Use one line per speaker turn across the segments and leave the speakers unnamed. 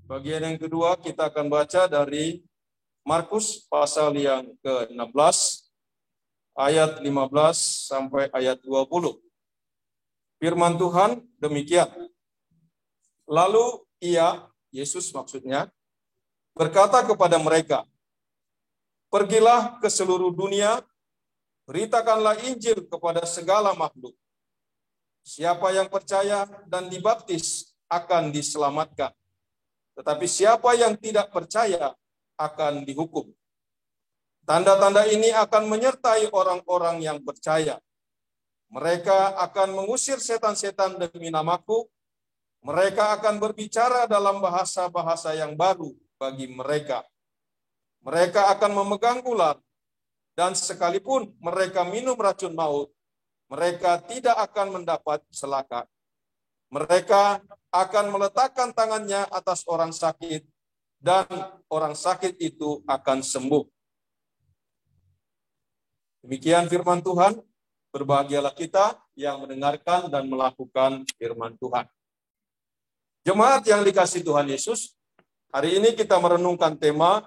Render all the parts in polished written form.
Bagian yang kedua kita akan baca dari Markus pasal yang ke-16 ayat 15 sampai ayat 20. Firman Tuhan demikian. Lalu Yesus maksudnya, berkata kepada mereka, "Pergilah ke seluruh dunia, beritakanlah Injil kepada segala makhluk. Siapa yang percaya dan dibaptis akan diselamatkan. Tetapi siapa yang tidak percaya akan dihukum. Tanda-tanda ini akan menyertai orang-orang yang percaya. Mereka akan mengusir setan-setan demi namaku. Mereka akan berbicara dalam bahasa-bahasa yang baru bagi mereka. Mereka akan memegang ular, dan sekalipun mereka minum racun maut, mereka tidak akan mendapat celaka. Mereka akan meletakkan tangannya atas orang sakit, dan orang sakit itu akan sembuh." Demikian firman Tuhan. Berbahagialah kita yang mendengarkan dan melakukan firman Tuhan. Jemaat yang dikasihi Tuhan Yesus, hari ini kita merenungkan tema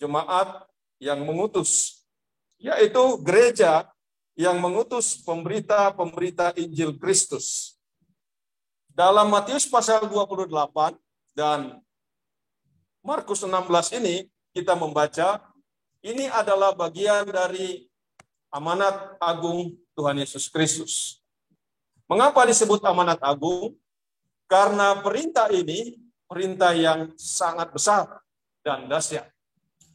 jemaat yang mengutus, yaitu gereja yang mengutus pemberita-pemberita Injil Kristus. Dalam Matius pasal 28 dan Markus 16 ini kita membaca, ini adalah bagian dari amanat agung Tuhan Yesus Kristus. Mengapa disebut amanat agung? Karena perintah ini perintah yang sangat besar dan dahsyat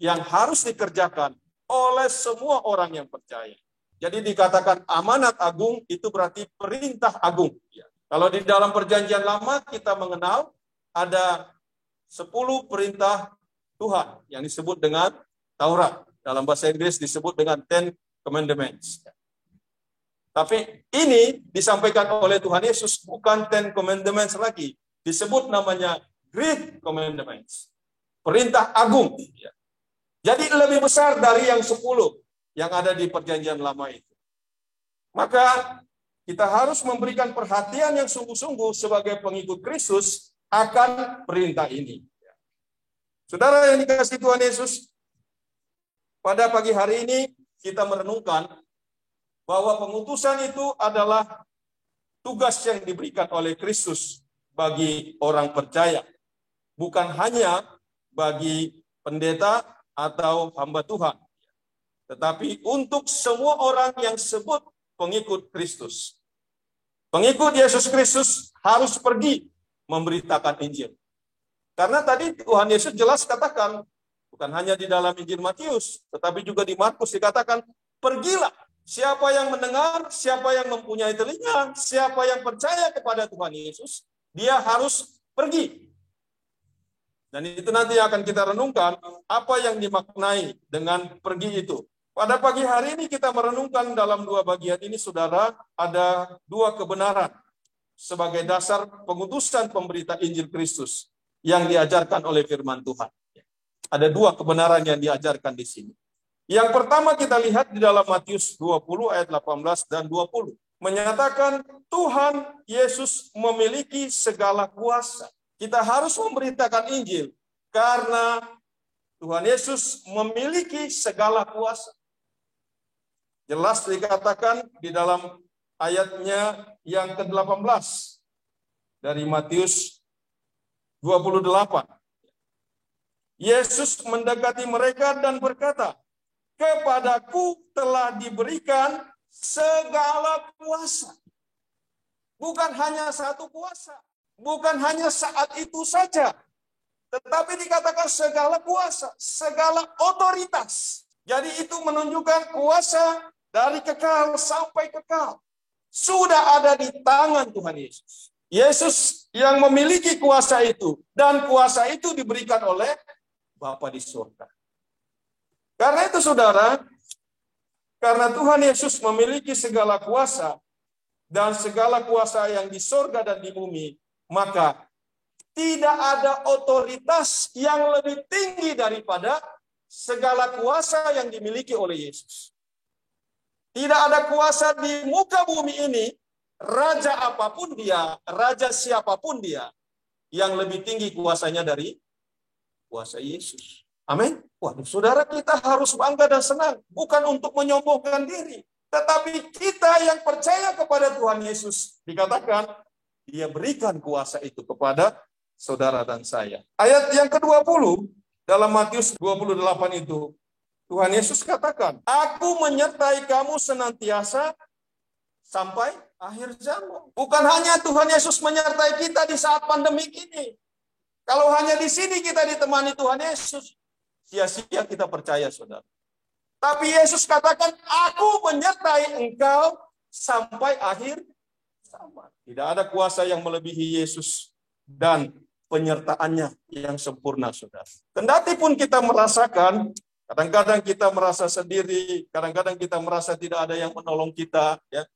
yang harus dikerjakan oleh semua orang yang percaya. Jadi dikatakan amanat agung itu berarti perintah agung. Kalau di dalam perjanjian lama kita mengenal ada 10 perintah Tuhan yang disebut dengan Taurat. Dalam bahasa Inggris disebut dengan Ten Commandments. Tapi ini disampaikan oleh Tuhan Yesus bukan Ten Commandments lagi. Disebut namanya Great Commandments. Perintah agung. Jadi lebih besar dari yang 10 yang ada di perjanjian lama itu. Maka kita harus memberikan perhatian yang sungguh-sungguh sebagai pengikut Kristus akan perintah ini. Saudara yang dikasihi Tuhan Yesus, pada pagi hari ini kita merenungkan bahwa pengutusan itu adalah tugas yang diberikan oleh Kristus bagi orang percaya. Bukan hanya bagi pendeta atau hamba Tuhan, tetapi untuk semua orang yang sebut pengikut Kristus. Pengikut Yesus Kristus harus pergi memberitakan Injil. Karena tadi Tuhan Yesus jelas katakan, bukan hanya di dalam Injil Matius, tetapi juga di Markus dikatakan, pergilah. Siapa yang mendengar, siapa yang mempunyai telinga, siapa yang percaya kepada Tuhan Yesus, dia harus pergi. Dan itu nanti akan kita renungkan apa yang dimaknai dengan pergi itu. Pada pagi hari ini kita merenungkan dalam 2 bagian ini, saudara, ada 2 kebenaran sebagai dasar pengutusan pemberita Injil Kristus yang diajarkan oleh firman Tuhan. Ada 2 kebenaran yang diajarkan di sini. Yang pertama kita lihat di dalam Matius 20 ayat 18 dan 20. Menyatakan Tuhan Yesus memiliki segala kuasa. Kita harus memberitakan Injil karena Tuhan Yesus memiliki segala kuasa. Jelas dikatakan di dalam ayatnya yang ke-18 dari Matius 28. Yesus mendekati mereka dan berkata, "Kepadaku telah diberikan segala kuasa." Bukan hanya satu kuasa, bukan hanya saat itu saja, tetapi dikatakan segala kuasa, segala otoritas. Jadi itu menunjukkan kuasa dari kekal sampai kekal. Sudah ada di tangan Tuhan Yesus. Yesus yang memiliki kuasa itu, dan kuasa itu diberikan oleh Bapa di surga. Karena itu saudara, karena Tuhan Yesus memiliki segala kuasa dan segala kuasa yang di surga dan di bumi, maka tidak ada otoritas yang lebih tinggi daripada segala kuasa yang dimiliki oleh Yesus. Tidak ada kuasa di muka bumi ini, raja apapun dia, raja siapapun dia, yang lebih tinggi kuasanya dari kuasa Yesus. Amin. Waduh, saudara, kita harus bangga dan senang. Bukan untuk menyombongkan diri. Tetapi kita yang percaya kepada Tuhan Yesus, dikatakan, Dia berikan kuasa itu kepada saudara dan saya. Ayat yang ke-20, dalam Matius 28 itu, Tuhan Yesus katakan, Aku menyertai kamu senantiasa sampai akhir zaman. Bukan hanya Tuhan Yesus menyertai kita di saat pandemi ini. Kalau hanya di sini kita ditemani Tuhan Yesus, sia-sia kita percaya, saudara. Tapi Yesus katakan, Aku menyertai engkau sampai akhir zaman. Tidak ada kuasa yang melebihi Yesus dan penyertaannya yang sempurna, saudara. Kendati pun kita merasakan, kadang-kadang kita merasa sendiri, kadang-kadang kita merasa tidak ada yang menolong kita, ya.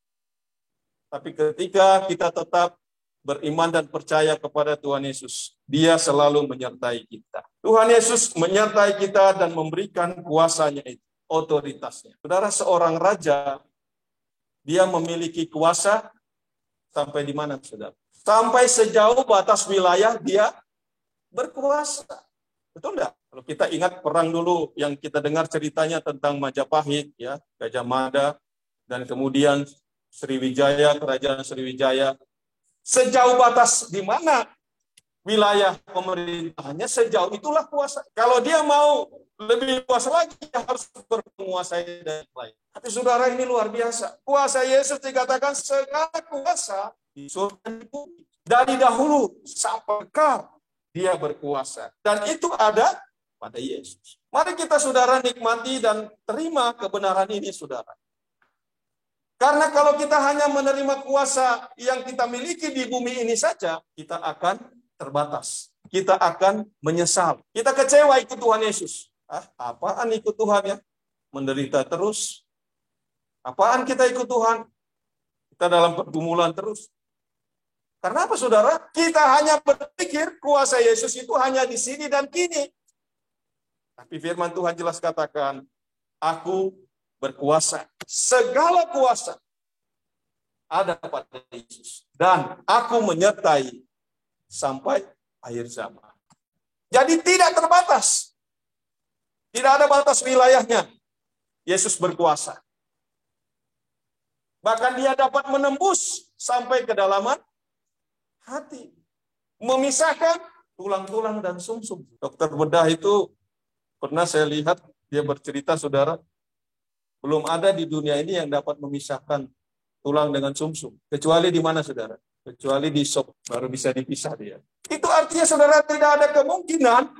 Tapi ketika kita tetap beriman dan percaya kepada Tuhan Yesus, Dia selalu menyertai kita. Tuhan Yesus menyertai kita dan memberikan kuasanya itu, otoritasnya. Saudara, seorang raja, dia memiliki kuasa sampai di mana, saudara? Sampai sejauh batas wilayah dia berkuasa. Betul enggak? Kalau kita ingat perang dulu yang kita dengar ceritanya tentang Majapahit, ya, Gajah Mada, dan kemudian Sriwijaya, Kerajaan Sriwijaya. Sejauh batas di mana wilayah pemerintahannya, sejauh itulah kuasa. Kalau dia mau lebih luas lagi, dia harus bermenguasai dan lain. Tapi saudara, ini luar biasa. Kuasa Yesus dikatakan segala kuasa di surga dan di bumi. Dari dahulu sampai kekal dia berkuasa. Dan itu ada pada Yesus. Mari kita, saudara, nikmati dan terima kebenaran ini, saudara. Karena kalau kita hanya menerima kuasa yang kita miliki di bumi ini saja, kita akan terbatas. Kita akan menyesal. Kita kecewa ikut Tuhan Yesus. Apaan ikut Tuhan, ya? Menderita terus. Apaan kita ikut Tuhan? Kita dalam pergumulan terus. Karena apa, saudara? Kita hanya berpikir kuasa Yesus itu hanya di sini dan kini. Tapi firman Tuhan jelas katakan, Aku berkuasa. Segala kuasa ada pada Yesus. Dan Aku menyertai sampai akhir zaman. Jadi tidak terbatas. Tidak ada batas wilayahnya. Yesus berkuasa. Bahkan Dia dapat menembus sampai kedalaman hati. Memisahkan tulang-tulang dan sumsum. Dokter bedah itu pernah saya lihat, dia bercerita, saudara, belum ada di dunia ini yang dapat memisahkan tulang dengan sumsum. Kecuali di mana, saudara? Kecuali di sop, baru bisa dipisah dia. Itu artinya, saudara, tidak ada kemungkinan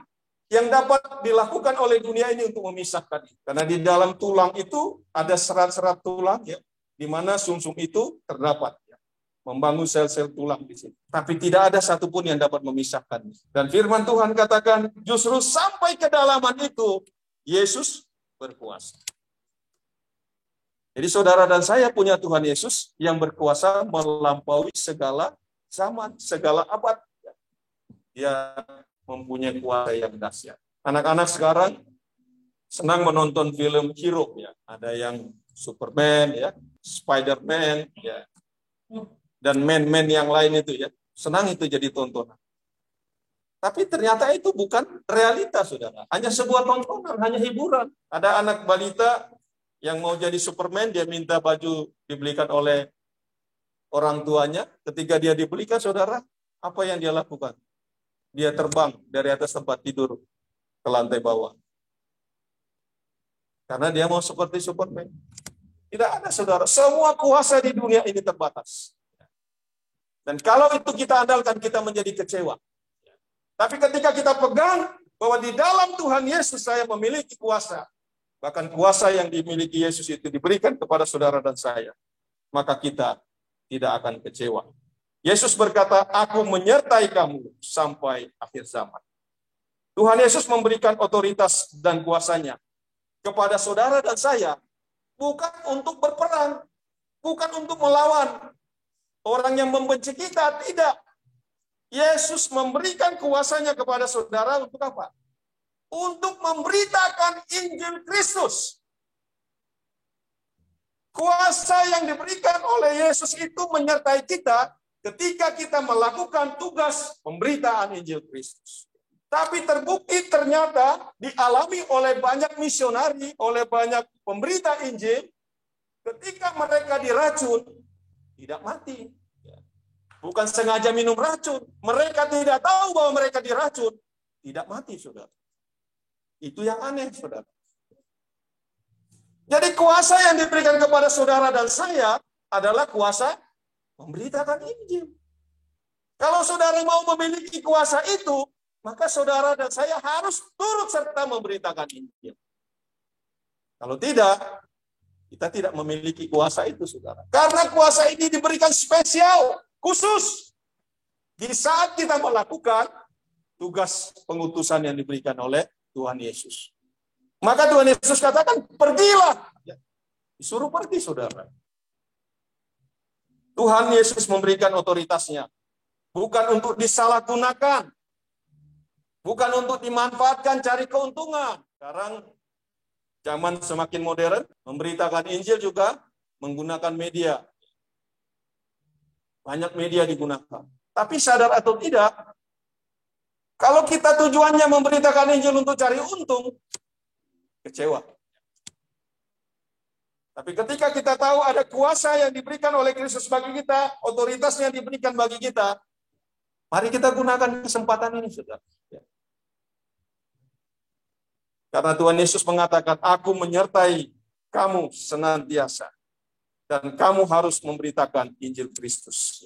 yang dapat dilakukan oleh dunia ini untuk memisahkan. Karena di dalam tulang itu ada serat-serat tulang, ya, di mana sumsum itu terdapat, ya, membangun sel-sel tulang di sini. Tapi tidak ada satupun yang dapat memisahkan. Dan firman Tuhan katakan, justru sampai kedalaman itu, Yesus berkuasa. Jadi saudara dan saya punya Tuhan Yesus yang berkuasa melampaui segala zaman, segala abad. Dia mempunyai kuasa yang dahsyat. Anak-anak sekarang senang menonton film hero, ya. Ada yang Superman, ya, Spider-Man, ya, dan man-man yang lain itu, ya. Senang itu jadi tontonan. Tapi ternyata itu bukan realitas, saudara. Hanya sebuah tontonan, hanya hiburan. Ada anak balita yang mau jadi Superman, dia minta baju dibelikan oleh orang tuanya. Ketika dia dibelikan, saudara, apa yang dia lakukan? Dia terbang dari atas tempat tidur ke lantai bawah. Karena dia mau seperti Superman. Tidak ada, saudara. Semua kuasa di dunia ini terbatas. Dan kalau itu kita andalkan, kita menjadi kecewa. Tapi ketika kita pegang bahwa di dalam Tuhan Yesus saya memiliki kuasa, bahkan kuasa yang dimiliki Yesus itu diberikan kepada saudara dan saya, maka kita tidak akan kecewa. Yesus berkata, Aku menyertai kamu sampai akhir zaman. Tuhan Yesus memberikan otoritas dan kuasanya kepada saudara dan saya, bukan untuk berperang, bukan untuk melawan orang yang membenci kita, tidak. Yesus memberikan kuasanya kepada saudara untuk apa? Untuk memberitakan Injil Kristus. Kuasa yang diberikan oleh Yesus itu menyertai kita ketika kita melakukan tugas pemberitaan Injil Kristus. Tapi terbukti ternyata dialami oleh banyak misionari, oleh banyak pemberita Injil, ketika mereka diracun, tidak mati. Bukan sengaja minum racun. Mereka tidak tahu bahwa mereka diracun. Tidak mati, saudara. Itu yang aneh, saudara. Jadi kuasa yang diberikan kepada saudara dan saya adalah kuasa memberitakan Injil. Kalau saudara mau memiliki kuasa itu, maka saudara dan saya harus turut serta memberitakan Injil. Kalau tidak, kita tidak memiliki kuasa itu, saudara. Karena kuasa ini diberikan spesial, khusus. Di saat kita melakukan tugas pengutusan yang diberikan oleh Tuhan Yesus. Maka Tuhan Yesus katakan, pergilah. Disuruh pergi, saudara. Tuhan Yesus memberikan otoritasnya. Bukan untuk disalahgunakan. Bukan untuk dimanfaatkan cari keuntungan. Sekarang zaman semakin modern, memberitakan Injil juga menggunakan media. Banyak media digunakan. Tapi sadar atau tidak, kalau kita tujuannya memberitakan Injil untuk cari untung, kecewa. Tapi ketika kita tahu ada kuasa yang diberikan oleh Kristus bagi kita, otoritasnya yang diberikan bagi kita, mari kita gunakan kesempatan ini, saudara. Karena Tuhan Yesus mengatakan, aku menyertai kamu senantiasa. Dan kamu harus memberitakan Injil Kristus.